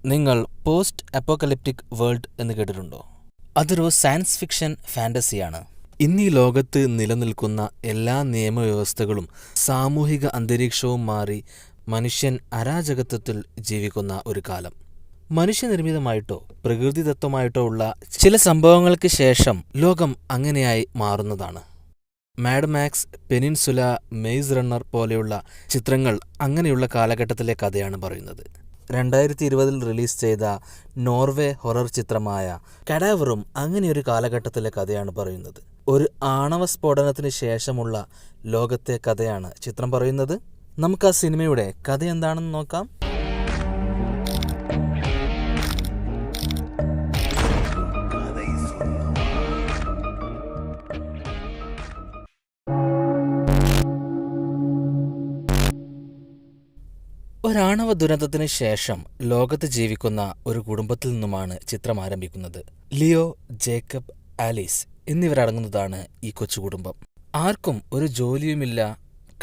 നിങ്ങൾ post apocalyptic world എന്ന് കേട്ടിട്ടുണ്ടോ? അതൊരു സയൻസ് ഫിക്ഷൻ ഫാന്റസിയാണ്. ഇന്നീ ലോകത്ത് നിലനിൽക്കുന്ന എല്ലാ നിയമവ്യവസ്ഥകളും സാമൂഹിക അന്തരീക്ഷവും മാറി മനുഷ്യൻ അരാജകത്വത്തിൽ ജീവിക്കുന്ന ഒരു കാലം. മനുഷ്യനിർമ്മിതമായിട്ടോ പ്രകൃതിദത്തമായിട്ടോ ഉള്ള ചില സംഭവങ്ങൾക്ക് ശേഷം ലോകം അങ്ങനെയായി മാറുന്നതാണ്. Mad Max, Peninsula, Maze Runner പോലെയുള്ള ചിത്രങ്ങൾ അങ്ങനെയുള്ള കാലഘട്ടത്തിലെ കഥയാണ് പറയുന്നത്. 2020 റിലീസ് ചെയ്ത നോർവേ ഹൊറർ ചിത്രമായ കഡാവറും അങ്ങനെയൊരു കാലഘട്ടത്തിലെ കഥയാണ് പറയുന്നത്. ഒരു ആണവ സ്ഫോടനത്തിന് ശേഷമുള്ള ലോകത്തെ കഥയാണ് ചിത്രം പറയുന്നത്. നമുക്ക് ആ സിനിമയുടെ കഥ എന്താണെന്ന് നോക്കാം. ഒരാണവ ദുരന്തത്തിന് ശേഷം ലോകത്ത് ജീവിക്കുന്ന ഒരു കുടുംബത്തിൽ നിന്നുമാണ് ചിത്രം ആരംഭിക്കുന്നത്. ലിയോ, ജേക്കബ്, ആലീസ് എന്നിവരടങ്ങുന്നതാണ് ഈ കൊച്ചു കുടുംബം. ആർക്കും ഒരു ജോലിയുമില്ല,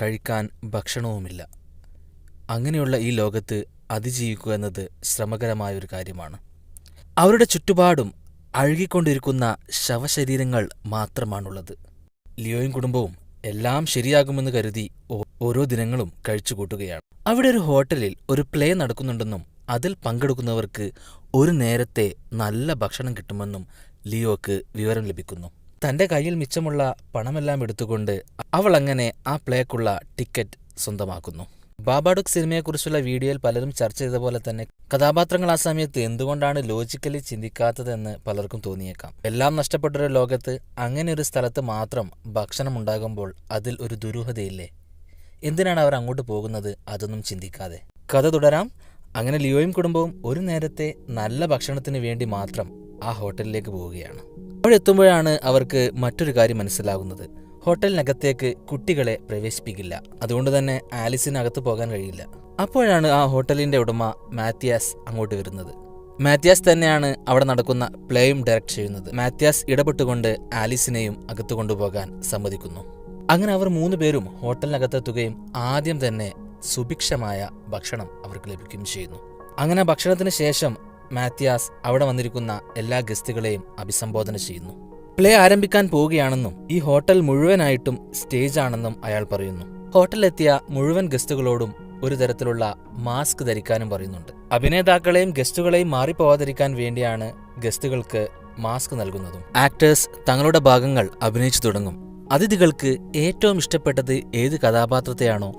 കഴിക്കാൻ ഭക്ഷണവുമില്ല. അങ്ങനെയുള്ള ഈ ലോകത്ത് അതിജീവിക്കുക എന്നത് ശ്രമകരമായ ഒരു കാര്യമാണ്. അവരുടെ ചുറ്റുപാടും അഴുകിക്കൊണ്ടിരിക്കുന്ന ശവശരീരങ്ങൾ മാത്രമാണുള്ളത്. ലിയോയും കുടുംബവും എല്ലാം ശരിയാകുമെന്ന് കരുതി ഓരോ ദിനങ്ങളും കഴിച്ചുകൂട്ടുകയാണ്. അവിടെ ഒരു ഹോട്ടലിൽ ഒരു പ്ലേ നടക്കുന്നുണ്ടെന്നും അതിൽ പങ്കെടുക്കുന്നവർക്ക് ഒരു നേരത്തെ നല്ല ഭക്ഷണം കിട്ടുമെന്നും ലിയോക്ക് വിവരം ലഭിക്കുന്നു. തന്റെ കയ്യിൽ മിച്ചമുള്ള പണമെല്ലാം എടുത്തുകൊണ്ട് അവൾ അങ്ങനെ ആ പ്ലേക്കുള്ള ടിക്കറ്റ് സ്വന്തമാക്കുന്നു. ബാബാഡുക് സിനിമയെക്കുറിച്ചുള്ള വീഡിയോയിൽ പലരും ചർച്ച ചെയ്ത പോലെ തന്നെ കഥാപാത്രങ്ങൾ ആ സമയത്ത് എന്തുകൊണ്ടാണ് ലോജിക്കലി ചിന്തിക്കാത്തതെന്ന് പലർക്കും തോന്നിയേക്കാം. എല്ലാം നഷ്ടപ്പെട്ടൊരു ലോകത്ത് അങ്ങനെ ഒരു സ്ഥലത്ത് മാത്രം ഭക്ഷണം ഉണ്ടാകുമ്പോൾ അതിൽ ഒരു ദുരൂഹതയില്ലേ? എന്തിനാണ് അവർ അങ്ങോട്ട് പോകുന്നത്? അതൊന്നും ചിന്തിക്കാതെ കഥ തുടരാം. അങ്ങനെ ലിയോയും കുടുംബവും ഒരു നേരത്തെ നല്ല ഭക്ഷണത്തിന് വേണ്ടി മാത്രം ആ ഹോട്ടലിലേക്ക് പോവുകയാണ്. അവിടെ എത്തുമ്പോഴാണ് അവർക്ക് മറ്റൊരു കാര്യം മനസ്സിലാകുന്നത്. ഹോട്ടലിനകത്തേക്ക് കുട്ടികളെ പ്രവേശിപ്പിക്കില്ല. അതുകൊണ്ട് തന്നെ ആലിസിനകത്ത് പോകാൻ കഴിയില്ല. അപ്പോഴാണ് ആ ഹോട്ടലിന്റെ ഉടമ മാത്യാസ് അങ്ങോട്ട് വരുന്നത്. മാത്യാസ് തന്നെയാണ് അവിടെ നടക്കുന്ന പ്ലേയും ഡയറക്റ്റ് ചെയ്യുന്നത്. മാത്യാസ് ഇടപെട്ടുകൊണ്ട് ആലിസിനെയും അകത്തു കൊണ്ടുപോകാൻ സമ്മതിക്കുന്നു. അങ്ങനെ അവർ 3 പേരും ഹോട്ടലിനകത്തെത്തുകയും ആദ്യം തന്നെ സുഭിക്ഷമായ ഭക്ഷണം അവർക്ക് ലഭിക്കുകയും ചെയ്യുന്നു. അങ്ങനെ ഭക്ഷണത്തിന് ശേഷം മാത്യാസ് അവിടെ വന്നിരിക്കുന്ന എല്ലാ ഗസ്റ്റുകളെയും അഭിസംബോധന ചെയ്യുന്നു. പ്ലേ ആരംഭിക്കാൻ പോവുകയാണെന്നും ഈ ഹോട്ടൽ മുഴുവനായിട്ടും സ്റ്റേജ് ആണെന്നും അയാൾ പറയുന്നു. ഹോട്ടലിലെത്തിയ മുഴുവൻ ഗസ്റ്റുകളോടും ഒരു തരത്തിലുള്ള മാസ്ക് ധരിക്കാനും പറയുന്നുണ്ട്. അഭിനേതാക്കളെയും ഗസ്റ്റുകളെയും മാറിപ്പോവാതിരിക്കാൻ വേണ്ടിയാണ് ഗസ്റ്റുകൾക്ക് മാസ്ക് നൽകുന്നതും. ആക്ടേഴ്സ് തങ്ങളുടെ ഭാഗങ്ങൾ അഭിനയിച്ചു തുടങ്ങും. അതിഥികൾക്ക് ഏറ്റവും ഇഷ്ടപ്പെട്ടത് ഏത് കഥാപാത്രത്തെയാണോ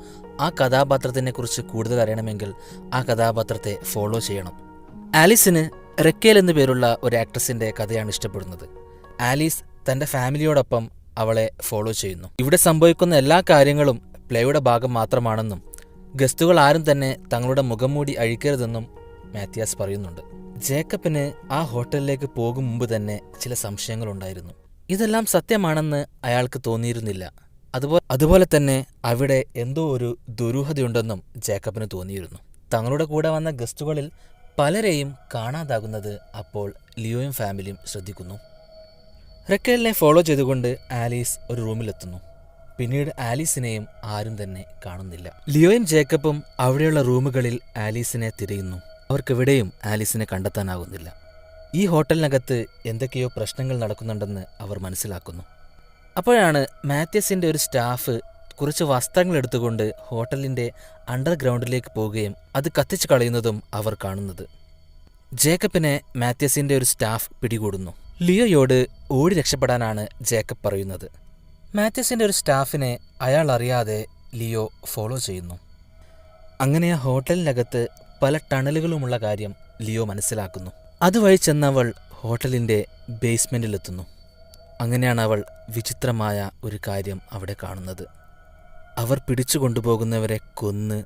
ആ കഥാപാത്രത്തിനെ കുറിച്ച് കൂടുതൽ അറിയണമെങ്കിൽ ആ കഥാപാത്രത്തെ ഫോളോ ചെയ്യണം. ആലീസിന് റെക്കേൽ എന്നു പേരുള്ള ഒരു ആക്ട്രസിന്റെ കഥയാണ് ഇഷ്ടപ്പെടുന്നത്. ആലീസ് തന്റെ ഫാമിലിയോടൊപ്പം അവളെ ഫോളോ ചെയ്യുന്നു. ഇവിടെ സംഭവിക്കുന്ന എല്ലാ കാര്യങ്ങളും പ്ലേയുടെ ഭാഗം മാത്രമാണെന്നും ഗസ്റ്റുകൾ ആരും തന്നെ തങ്ങളുടെ മുഖംമൂടി അഴിക്കരുതെന്നും മാത്യാസ് പറയുന്നുണ്ട്. ജേക്കബിന് ആ ഹോട്ടലിലേക്ക് പോകും മുമ്പ് തന്നെ ചില സംശയങ്ങളുണ്ടായിരുന്നു. ഇതെല്ലാം സത്യമാണെന്ന് അയാൾക്ക് തോന്നിയിരുന്നില്ല. അതുപോലെ തന്നെ അവിടെ എന്തോ ഒരു ദുരൂഹതയുണ്ടെന്നും ജേക്കബിന് തോന്നിയിരുന്നു. തങ്ങളുടെ കൂടെ വന്ന ഗസ്റ്റുകളിൽ പലരെയും കാണാതാകുന്നത് അപ്പോൾ ലിയോയും ഫാമിലിയും ശ്രദ്ധിക്കുന്നു. റെക്കേലിനെ ഫോളോ ചെയ്തുകൊണ്ട് ആലീസ് ഒരു റൂമിലെത്തുന്നു. പിന്നീട് ആലീസിനെയും ആരും തന്നെ കാണുന്നില്ല. ലിയോയും ജേക്കബും അവിടെയുള്ള റൂമുകളിൽ ആലീസിനെ തിരയുന്നു. അവർക്കെവിടെയും ആലീസിനെ കണ്ടെത്താനാകുന്നില്ല. ഈ ഹോട്ടലിനകത്ത് എന്തൊക്കെയോ പ്രശ്നങ്ങൾ നടക്കുന്നുണ്ടെന്ന് അവർ മനസ്സിലാക്കുന്നു. അപ്പോഴാണ് മാത്യാസിന്റെ ഒരു സ്റ്റാഫ് കുറച്ച് വസ്ത്രങ്ങൾ എടുത്തുകൊണ്ട് ഹോട്ടലിന്റെ അണ്ടർഗ്രൗണ്ടിലേക്ക് പോവുകയും അത് കത്തിച്ചു കളയുന്നതും അവർ കാണുന്നത്. ജേക്കബിനെ മാത്യാസിന്റെ ഒരു സ്റ്റാഫ് പിടികൂടുന്നു. ലിയോയോട് ഓടി രക്ഷപ്പെടാനാണ് ജേക്കബ് പറയുന്നത്. മാത്യാസിന്റെ ഒരു സ്റ്റാഫിനെ അയാൾ അറിയാതെ ലിയോ ഫോളോ ചെയ്യുന്നു. അങ്ങനെ ആ ഹോട്ടലിനകത്ത് പല ടണലുകളുമുള്ള കാര്യം ലിയോ മനസ്സിലാക്കുന്നു. അതുവഴി ചെന്നവൾ ഹോട്ടലിന്റെ ബേസ്മെന്റിലെത്തുന്നു. അങ്ങനെയാണ് അവൾ വിചിത്രമായ ഒരു കാര്യം അവിടെ കാണുന്നത്. അവർ പിടിച്ചു കൊണ്ടുപോകുന്നവരെ കൊന്ന്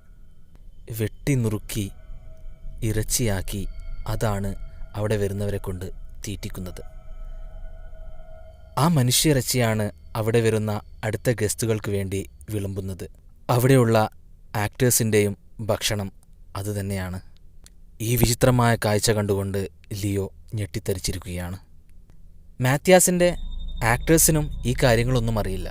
വെട്ടി നുറുക്കി ഇറച്ചിയാക്കി അതാണ് അവിടെ വരുന്നവരെ കൊണ്ട് തീറ്റിക്കുന്നത്. ആ മനുഷ്യയിറച്ചിയാണ് അവിടെ വരുന്ന അടുത്ത ഗസ്റ്റുകൾക്ക് വേണ്ടി വിളമ്പുന്നത്. അവിടെയുള്ള ആക്ടേഴ്സിൻ്റെയും ഭക്ഷണം അതുതന്നെയാണ്. ഈ വിചിത്രമായ കാഴ്ച കണ്ടുകൊണ്ട് ലിയോ ഞെട്ടിത്തരിച്ചിരിക്കുകയാണ്. മാത്യാസിൻ്റെ ആക്ടേഴ്സിനും ഈ കാര്യങ്ങളൊന്നും അറിയില്ല.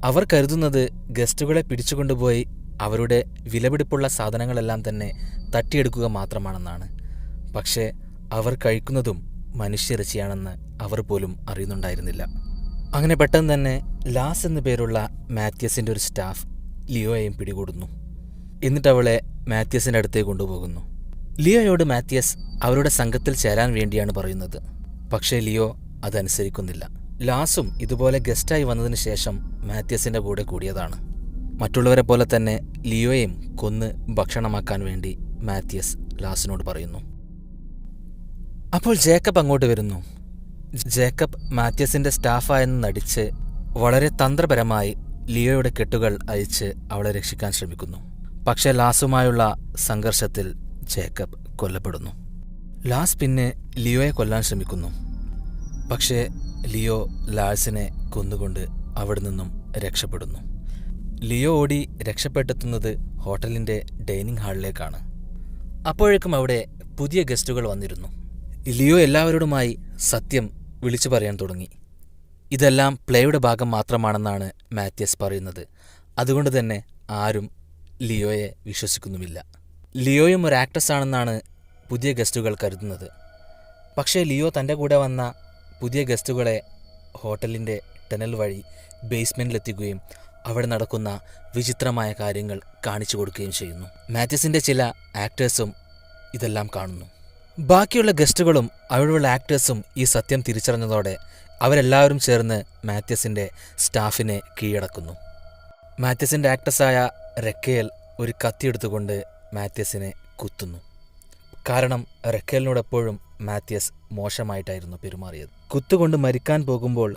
അവർ കരുതുന്നത് ഗസ്റ്റുകളെ പിടിച്ചുകൊണ്ടുപോയി അവരുടെ വിലപിടിപ്പുള്ള സാധനങ്ങളെല്ലാം തന്നെ തട്ടിയെടുക്കുക മാത്രമാണെന്നാണ്. പക്ഷേ അവർ കഴിക്കുന്നതും മനുഷ്യയിറച്ചിയാണെന്ന് അവർ പോലും അറിയുന്നുണ്ടായിരുന്നില്ല. അങ്ങനെ പെട്ടെന്ന് തന്നെ ലാസ് എന്നു പേരുള്ള മാത്യസിൻ്റെ ഒരു സ്റ്റാഫ് ലിയോയെയും പിടികൂടുന്നു. എന്നിട്ട് അവളെ മാത്യസിൻ്റെ അടുത്തേക്ക് കൊണ്ടുപോകുന്നു. ലിയോയോട് മാത്യസ് അവരുടെ സംഘത്തിൽ ചേരാൻ വേണ്ടിയാണ് പറയുന്നത്. പക്ഷേ ലിയോ അതനുസരിക്കുന്നില്ല. ലാസും ഇതുപോലെ ഗസ്റ്റായി വന്നതിന് ശേഷം മാത്യസിൻ്റെ കൂടെ കൂടിയതാണ്. മറ്റുള്ളവരെ പോലെ തന്നെ ലിയോയെയും കൊന്ന് ഭക്ഷണമാക്കാൻ വേണ്ടി മാത്യസ് ലാസിനോട് പറയുന്നു. അപ്പോൾ ജേക്കബ് അങ്ങോട്ട് വരുന്നു. ജേക്കബ് മാത്യസിൻ്റെ സ്റ്റാഫായെന്ന് നടിച്ച് വളരെ തന്ത്രപരമായി ലിയോയുടെ കെട്ടുകൾ അഴിച്ച് അവളെ രക്ഷിക്കാൻ ശ്രമിക്കുന്നു. പക്ഷേ ലാസുമായുള്ള സംഘർഷത്തിൽ ജേക്കബ് കൊല്ലപ്പെടുന്നു. ലാസ് പിന്നെ ലിയോയെ കൊല്ലാൻ ശ്രമിക്കുന്നു. പക്ഷേ ലിയോ ലാസിനെ കൊന്നുകൊണ്ട് അവിടെ നിന്നും രക്ഷപ്പെടുന്നു. ലിയോ ഓടി രക്ഷപ്പെട്ടെത്തുന്നത് ഹോട്ടലിൻ്റെ ഡൈനിങ് ഹാളിലേക്കാണ്. അപ്പോഴേക്കും അവിടെ പുതിയ ഗസ്റ്റുകൾ വന്നിരുന്നു. ലിയോ എല്ലാവരോടുമായി സത്യം വിളിച്ചു പറയാൻ തുടങ്ങി. ഇതെല്ലാം പ്ലേയുടെ ഭാഗം മാത്രമാണെന്നാണ് മാത്യസ് പറയുന്നത്. അതുകൊണ്ട് തന്നെ ആരും ലിയോയെ വിശ്വസിക്കുന്നുമില്ല. ലിയോയും ഒരു ആക്ട്രസ് ആണെന്നാണ് പുതിയ ഗസ്റ്റുകൾ കരുതുന്നത്. പക്ഷേ ലിയോ തൻ്റെ കൂടെ വന്ന പുതിയ ഗസ്റ്റുകളെ ഹോട്ടലിൻ്റെ ടണൽ വഴി ബേസ്മെൻറ്റിലെത്തിക്കുകയും അവിടെ നടക്കുന്ന വിചിത്രമായ കാര്യങ്ങൾ കാണിച്ചു കൊടുക്കുകയും ചെയ്യുന്നു. മാത്യസിൻ്റെ ചില ആക്ടേഴ്സും ഇതെല്ലാം കാണുന്നു. ബാക്കിയുള്ള ഗസ്റ്റുകളും അവിടെയുള്ള ആക്ടേഴ്സും ഈ സത്യം തിരിച്ചറിഞ്ഞതോടെ അവരെല്ലാവരും ചേർന്ന് മാത്യസിൻ്റെ സ്റ്റാഫിനെ കീഴടക്കുന്നു. മാത്യസിൻ്റെ ആക്ട്രസ്സായ റെക്കേൽ ഒരു കത്തിയെടുത്തുകൊണ്ട് മാത്യസിനെ കുത്തുന്നു. കാരണം റെക്കേലിനോടെപ്പോഴും മാത്യസ് മോശമായിട്ടായിരുന്നു പെരുമാറിയത്. കുത്തുകൊണ്ട് മരിക്കാൻ പോകുമ്പോൾ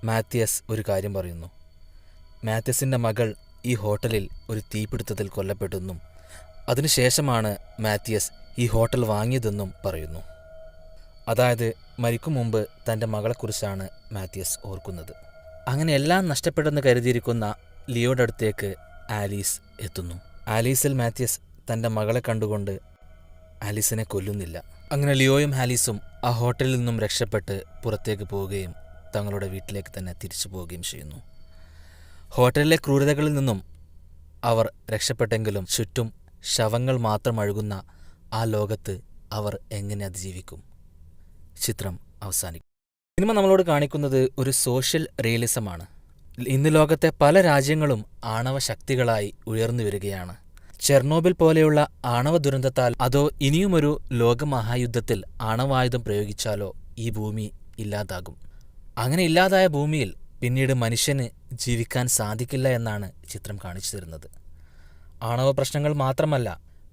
മാത്യസ് ഒരു കാര്യം പറയുന്നു. മാത്യസിൻ്റെ മകൾ ഈ ഹോട്ടലിൽ ഒരു തീപിടുത്തത്തിൽ കൊല്ലപ്പെട്ടെന്നും അതിനുശേഷമാണ് മാത്യസ് ഈ ഹോട്ടൽ വാങ്ങിയതെന്നും പറയുന്നു. അതായത് മരിക്കും മുമ്പ് തൻ്റെ മകളെക്കുറിച്ചാണ് മാത്യസ് ഓർക്കുന്നത്. അങ്ങനെ എല്ലാം നഷ്ടപ്പെട്ടെന്ന് കരുതിയിരിക്കുന്ന ലിയോയുടെ അടുത്തേക്ക് ആലീസ് എത്തുന്നു. ആലീസിൽ മാത്യസ് തൻ്റെ മകളെ കണ്ടുകൊണ്ട് ആലീസിനെ കൊല്ലുന്നില്ല. അങ്ങനെ ലിയോയും ആലീസും ആ ഹോട്ടലിൽ നിന്നും രക്ഷപ്പെട്ട് പുറത്തേക്ക് പോവുകയും തങ്ങളുടെ വീട്ടിലേക്ക് തന്നെ തിരിച്ചു പോവുകയും ചെയ്യുന്നു. ഹോട്ടലിലെ ക്രൂരതകളിൽ നിന്നും അവർ രക്ഷപ്പെട്ടെങ്കിലും ചുറ്റും ശവങ്ങൾ മാത്രം അഴുകുന്ന ആ ലോകത്ത് അവർ എങ്ങനെ അതിജീവിക്കും? ചിത്രം അവസാനിക്കും. സിനിമ നമ്മളോട് കാണിക്കുന്നത് ഒരു സോഷ്യൽ റിയലിസമാണ്. ഇന്ന് ലോകത്തെ പല രാജ്യങ്ങളും ആണവ ശക്തികളായി ഉയർന്നു വരികയാണ്. ചെർണോബിൽ പോലെയുള്ള ആണവ ദുരന്തത്താൽ അതോ ഇനിയുമൊരു ലോകമഹായുദ്ധത്തിൽ ആണവായുധം പ്രയോഗിച്ചാലോ ഈ ഭൂമി ഇല്ലാതാകും. അങ്ങനെ ഇല്ലാതായ ഭൂമിയിൽ പിന്നീട് മനുഷ്യന് ജീവിക്കാൻ സാധിക്കില്ല എന്നാണ് ചിത്രം കാണിച്ചു തരുന്നത്. ആണവ പ്രശ്നങ്ങൾ മാത്രമല്ല,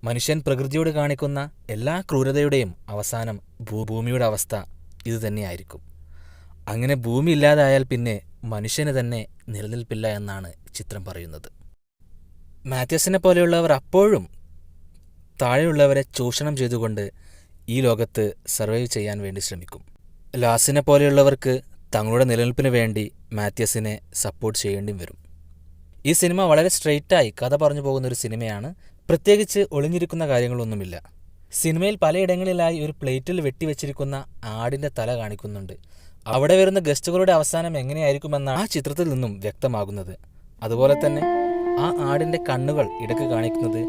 മനുഷ്യൻ പ്രകൃതിയോട് കാണിക്കുന്ന എല്ലാ ക്രൂരതയുടെയും അവസാനം ഭൂമിയുടെ അവസ്ഥ ഇതുതന്നെയായിരിക്കും. അങ്ങനെ ഭൂമി ഇല്ലാതായാൽ പിന്നെ മനുഷ്യന് തന്നെ നിലനിൽപ്പില്ല എന്നാണ് ചിത്രം പറയുന്നത്. മാത്യസിനെ പോലെയുള്ളവർ അപ്പോഴും താഴെയുള്ളവരെ ചൂഷണം ചെയ്തുകൊണ്ട് ഈ ലോകത്ത് സർവൈവ് ചെയ്യാൻ വേണ്ടി ശ്രമിക്കും. ലാസിനെ പോലെയുള്ളവർക്ക് തങ്ങളുടെ നിലനിൽപ്പിന് വേണ്ടി മാത്യസിനെ സപ്പോർട്ട് ചെയ്യേണ്ടി വരും. ഈ സിനിമ വളരെ സ്ട്രെയിറ്റായി കഥ പറഞ്ഞു പോകുന്നൊരു സിനിമയാണ്. പ്രത്യേകിച്ച് ഒളിഞ്ഞിരിക്കുന്ന കാര്യങ്ങളൊന്നുമില്ല. സിനിമയിൽ പലയിടങ്ങളിലായി ഒരു പ്ലേറ്റിൽ വെട്ടിവെച്ചിരിക്കുന്ന ആടിൻ്റെ തല കാണിക്കുന്നുണ്ട്. അവിടെ വരുന്ന ഗസ്റ്റുകളുടെ അവസാനം എങ്ങനെയായിരിക്കുമെന്നാണ് ആ ചിത്രത്തിൽ നിന്നും വ്യക്തമാകുന്നത്. അതുപോലെ തന്നെ ആ ആടിൻ്റെ കണ്ണുകൾ ഇടയ്ക്ക് കാണിക്കുന്നത്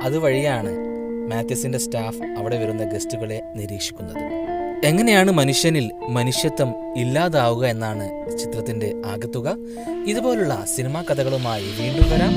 അതുവഴിയാണ് മാത്യസിൻ്റെ സ്റ്റാഫ് അവിടെ വരുന്ന ഗസ്റ്റുകളെ നിരീക്ഷിക്കുന്നത്. എങ്ങനെയാണ് മനുഷ്യനിൽ മനുഷ്യത്വം ഇല്ലാതാവുക എന്നാണ് ചിത്രത്തിൻ്റെ ആകത്തുക. ഇതുപോലുള്ള സിനിമാ കഥകളുമായി വീണ്ടും വരാം.